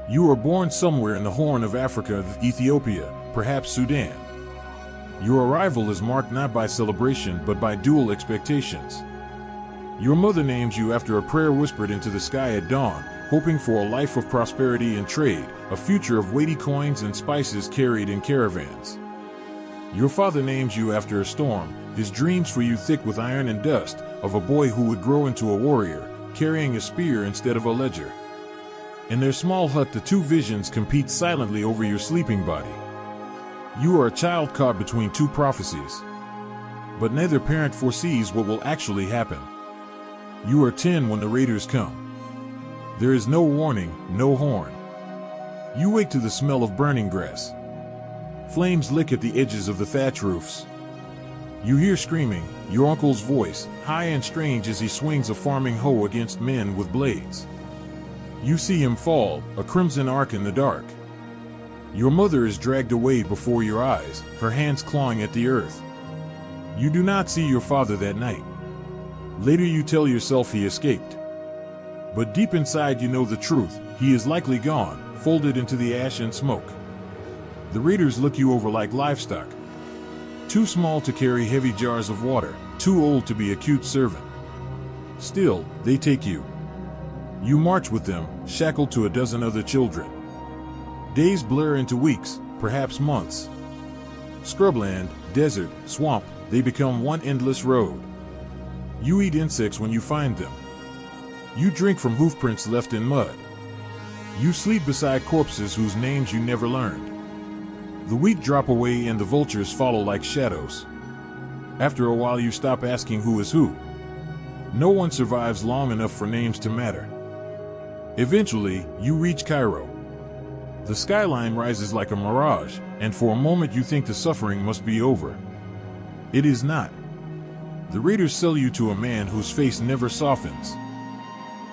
You are born somewhere in the Horn of Africa, Ethiopia, perhaps Sudan. Your arrival is marked not by celebration but by dual expectations. Your mother names you after a prayer whispered into the sky at dawn, hoping for a life of prosperity and trade, a future of weighty coins and spices carried in caravans. Your father names you after a storm, his dreams for you thick with iron and dust, of a boy who would grow into a warrior, carrying a spear instead of a ledger. In their small hut, the two visions compete silently over your sleeping body. You are a child caught between two prophecies. But neither parent foresees what will actually happen. You are 10 when the raiders come. There is no warning, no horn. You wake to the smell of burning grass. Flames lick at the edges of the thatch roofs. You hear screaming, your uncle's voice, high and strange as he swings a farming hoe against men with blades. You see him fall, a crimson arc in the dark. Your mother is dragged away before your eyes, her hands clawing at the earth. You do not see your father that night. Later you tell yourself he escaped. But deep inside you know the truth, he is likely gone, folded into the ash and smoke. The raiders look you over like livestock. Too small to carry heavy jars of water, too old to be a cute servant. Still, they take you. You march with them, shackled to a dozen other children. Days blur into weeks, perhaps months. Scrubland, desert, swamp, they become one endless road. You eat insects when you find them. You drink from hoofprints left in mud. You sleep beside corpses whose names you never learned. The wheat drop away and the vultures follow like shadows. After a while you stop asking who is who. No one survives long enough for names to matter. Eventually, you reach Cairo. The skyline rises like a mirage, and for a moment you think the suffering must be over. It is not. The raiders sell you to a man whose face never softens.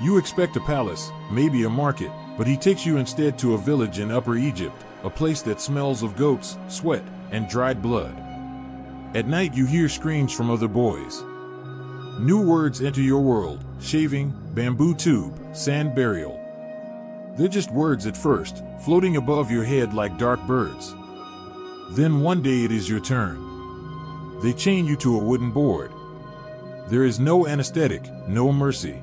You expect a palace, maybe a market, but he takes you instead to a village in Upper Egypt, a place that smells of goats, sweat, and dried blood. At night you hear screams from other boys. New words enter your world: shaving, bamboo tube, sand burial. They're just words at first, floating above your head like dark birds. Then one day it is your turn. They chain you to a wooden board. There is no anesthetic, no mercy.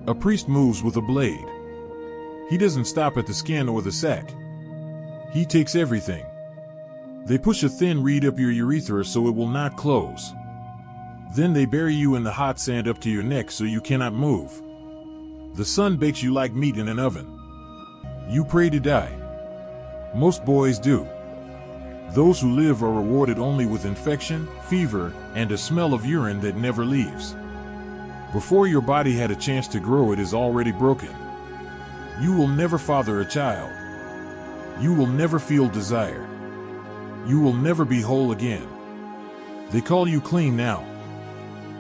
A priest moves with a blade. He doesn't stop at the skin or the sack. He takes everything. They push a thin reed up your urethra so it will not close. Then they bury you in the hot sand up to your neck so you cannot move. The sun bakes you like meat in an oven. You pray to die. Most boys do. Those who live are rewarded only with infection, fever, and a smell of urine that never leaves. Before your body had a chance to grow, it is already broken. You will never father a child. You will never feel desire. You will never be whole again. They call you clean now.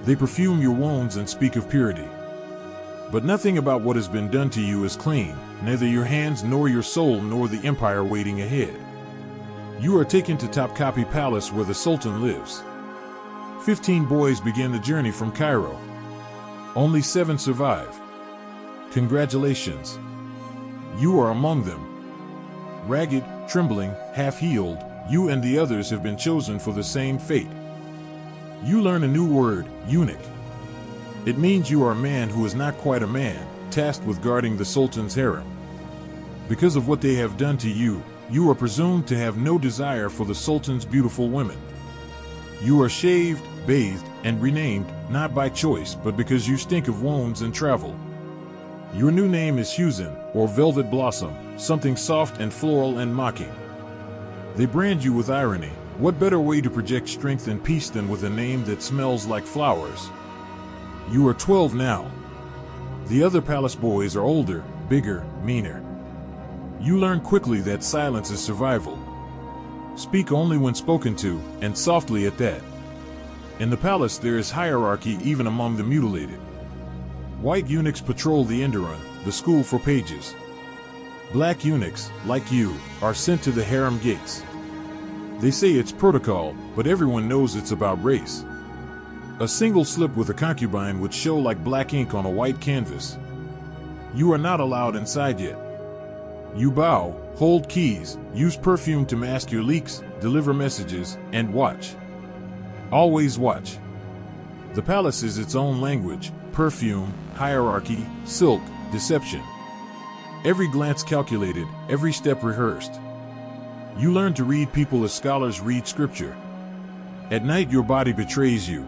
They perfume your wounds and speak of purity. But nothing about what has been done to you is clean, neither your hands nor your soul nor the empire waiting ahead. You are taken to Topkapı Palace where the Sultan lives. 15 boys begin the journey from Cairo. Only 7 survive. Congratulations. You are among them. Ragged, trembling, half-healed, you and the others have been chosen for the same fate. You learn a new word, eunuch. It means you are a man who is not quite a man, tasked with guarding the Sultan's harem. Because of what they have done to you, you are presumed to have no desire for the Sultan's beautiful women. You are shaved, bathed, and renamed, not by choice but because you stink of wounds and travel. Your new name is Huzn, or Velvet Blossom, something soft and floral and mocking. They brand you with irony. What better way to project strength and peace than with a name that smells like flowers? You are 12 now. The other palace boys are older, bigger, meaner. You learn quickly that silence is survival. Speak only when spoken to, and softly at that. In the palace there is hierarchy even among the mutilated. White eunuchs patrol the Enderun, the school for pages. Black eunuchs, like you, are sent to the harem gates. They say it's protocol, but everyone knows it's about race. A single slip with a concubine would show like black ink on a white canvas. You are not allowed inside yet. You bow, hold keys, use perfume to mask your leaks, deliver messages, and watch. Always watch. The palace is its own language: perfume, hierarchy, silk, deception. Every glance calculated, every step rehearsed. You learn to read people as scholars read scripture. At night your body betrays you.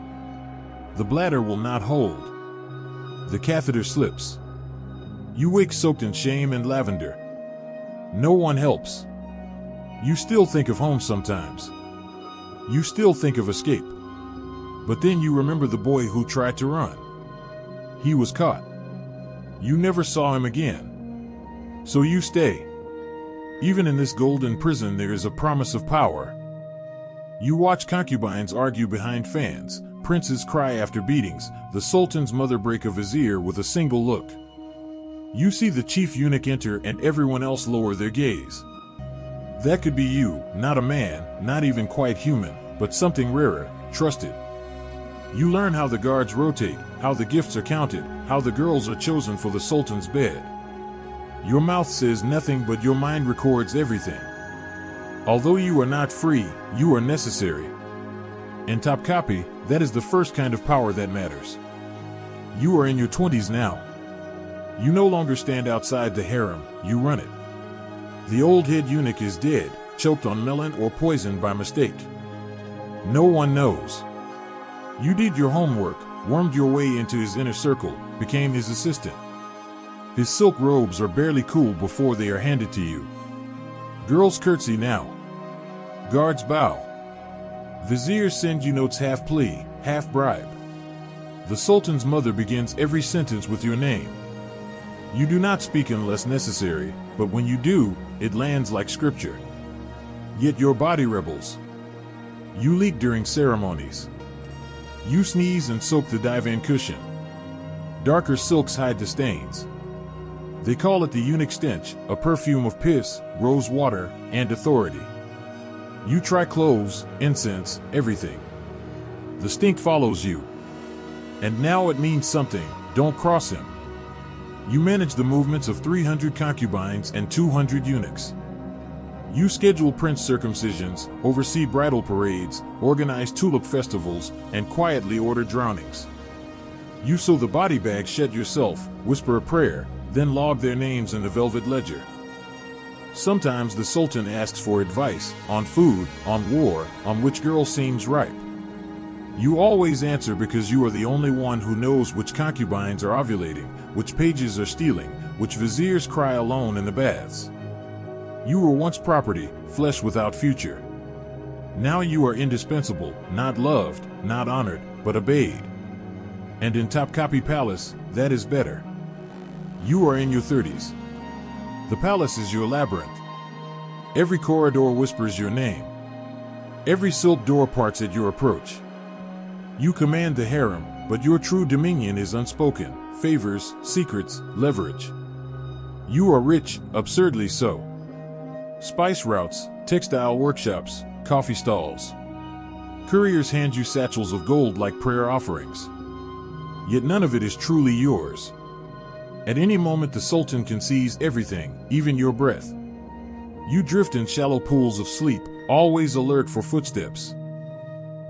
The bladder will not hold. The catheter slips. You wake soaked in shame and lavender. No one helps. You still think of home sometimes. You still think of escape. But then you remember the boy who tried to run. He was caught. You never saw him again. So you stay. Even in this golden prison there is a promise of power. You watch concubines argue behind fans, princes cry after beatings, the sultan's mother break a vizier with a single look. You see the chief eunuch enter and everyone else lower their gaze. That could be you, not a man, not even quite human, but something rarer, trusted. You learn how the guards rotate, how the gifts are counted, how the girls are chosen for the sultan's bed. Your mouth says nothing but your mind records everything. Although you are not free, you are necessary. In Topkapı, that is the first kind of power that matters. You are in your 20s now. You no longer stand outside the harem, you run it. The old head eunuch is dead, choked on melon or poisoned by mistake. No one knows. You did your homework, wormed your way into his inner circle, became his assistant. His silk robes are barely cool before they are handed to you. Girls curtsy now. Guards bow. Viziers send you notes half plea, half bribe. The sultan's mother begins every sentence with your name. You do not speak unless necessary, but when you do, it lands like scripture. Yet your body rebels. You leak during ceremonies. You sneeze and soak the divan cushion. Darker silks hide the stains. They call it the eunuch stench, a perfume of piss, rose water, and authority. You try cloves, incense, everything. The stink follows you. And now it means something: don't cross him. You manage the movements of 300 concubines and 200 eunuchs. You schedule prince circumcisions, oversee bridal parades, organize tulip festivals, and quietly order drownings. You sew the body bag shut yourself, whisper a prayer, then log their names in the velvet ledger. Sometimes the sultan asks for advice on food, on war, on which girl seems ripe. You always answer because you are the only one who knows which concubines are ovulating, which pages are stealing, which viziers cry alone in the baths. You were once property, flesh without future. Now you are indispensable, not loved, not honored, but obeyed. And in Topkapı Palace, that is better. You are in your 30s. The palace is your labyrinth. Every corridor whispers your name. Every silk door parts at your approach. You command the harem, but your true dominion is unspoken: favors, secrets, leverage. You are rich, absurdly so. Spice routes, textile workshops, coffee stalls. Couriers hand you satchels of gold like prayer offerings. Yet none of it is truly yours. At any moment the sultan can seize everything, even your breath. You drift in shallow pools of sleep, always alert for footsteps.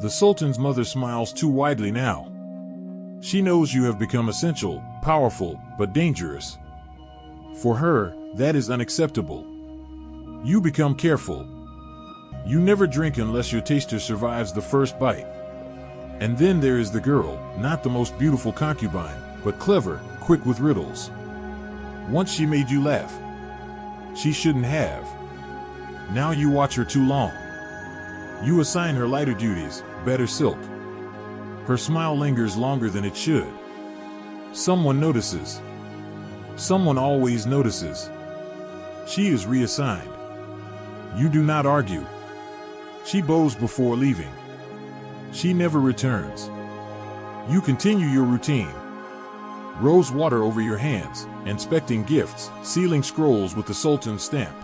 The sultan's mother smiles too widely now. She knows you have become essential, powerful, but dangerous. For her, that is unacceptable. You become careful. You never drink unless your taster survives the first bite. And then there is the girl, not the most beautiful concubine, but clever, quick with riddles. Once she made you laugh. She shouldn't have. Now you watch her too long. You assign her lighter duties, better silk. Her smile lingers longer than it should. Someone notices. Someone always notices. She is reassigned. You do not argue. She bows before leaving. She never returns. You continue your routine. Rose water over your hands, inspecting gifts, sealing scrolls with the sultan's stamp.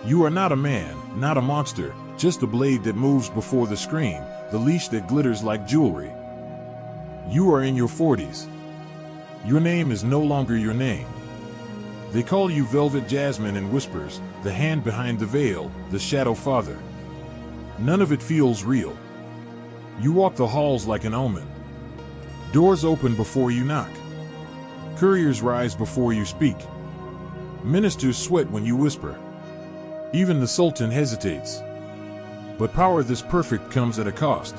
You are not a man, not a monster, just a blade that moves before the screen, the leash that glitters like jewelry. You are in your 40s. Your name is no longer your name. They call you Velvet Jasmine in whispers, the hand behind the veil, the shadow father. None of it feels real. You walk the halls like an omen. Doors open before you knock. Couriers rise before you speak. Ministers sweat when you whisper. Even the Sultan hesitates. But power this perfect comes at a cost.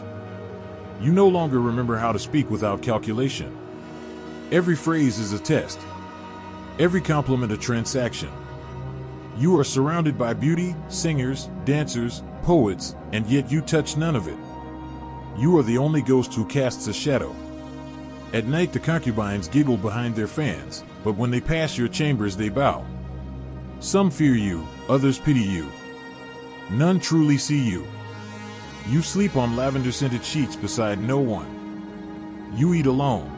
You no longer remember how to speak without calculation. Every phrase is a test. Every compliment a transaction. You are surrounded by beauty, singers, dancers, poets, and yet you touch none of it. You are the only ghost who casts a shadow. At night the concubines giggle behind their fans, but when they pass your chambers they bow. Some fear you, others pity you. None truly see you. You sleep on lavender-scented sheets beside no one. You eat alone.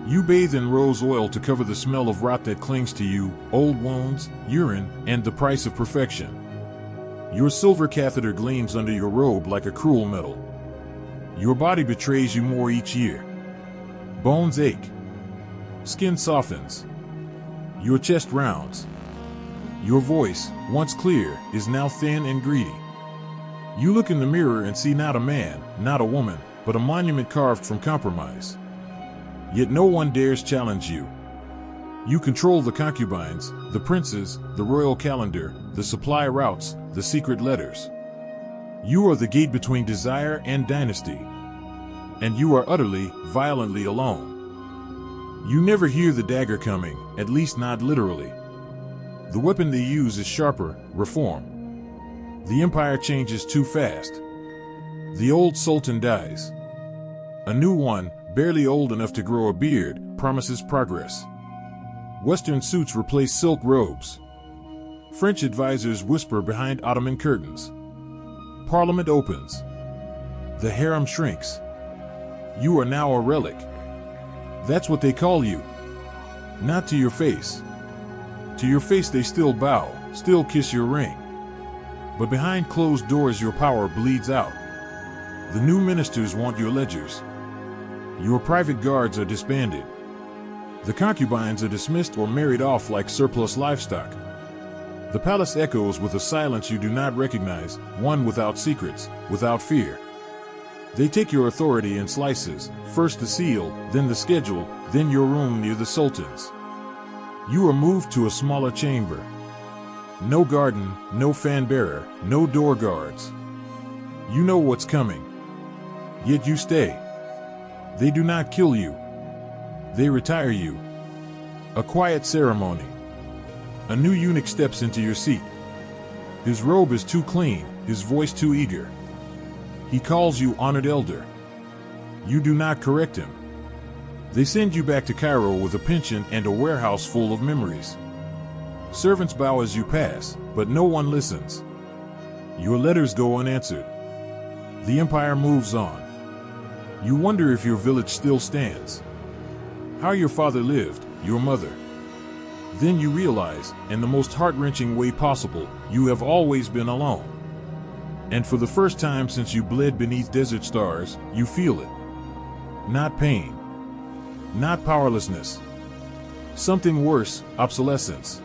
You bathe in rose oil to cover the smell of rot that clings to you, old wounds, urine, and the price of perfection. Your silver catheter gleams under your robe like a cruel metal. Your body betrays you more each year. Bones ache. Skin softens. Your chest rounds. Your voice, once clear, is now thin and greedy. You look in the mirror and see not a man, not a woman, but a monument carved from compromise. Yet no one dares challenge you. You control the concubines, the princes, the royal calendar, the supply routes, the secret letters. You are the gate between desire and dynasty. And you are utterly, violently alone. You never hear the dagger coming, at least not literally. The weapon they use is sharper, reform. The empire changes too fast. The old sultan dies. A new one, barely old enough to grow a beard, promises progress. Western suits replace silk robes. French advisors whisper behind Ottoman curtains. Parliament opens. The harem shrinks. You are now a relic. That's what they call you. Not to your face. To your face they still bow, still kiss your ring. But behind closed doors your power bleeds out. The new ministers want your ledgers. Your private guards are disbanded. The concubines are dismissed or married off like surplus livestock. The palace echoes with a silence you do not recognize, one without secrets, without fear. They take your authority in slices, first the seal, then the schedule, then your room near the sultan's. You are moved to a smaller chamber. No garden, no fan bearer, no door guards. You know what's coming. Yet you stay. They do not kill you. They retire you. A quiet ceremony. A new eunuch steps into your seat. His robe is too clean, his voice too eager. He calls you honored elder. You do not correct him. They send you back to Cairo with a pension and a warehouse full of memories. Servants bow as you pass, but no one listens. Your letters go unanswered. The empire moves on. You wonder if your village still stands. How your father lived, your mother. Then you realize, in the most heart-wrenching way possible, you have always been alone. And for the first time since you bled beneath desert stars, you feel it. Not pain. Not powerlessness. Something worse, obsolescence.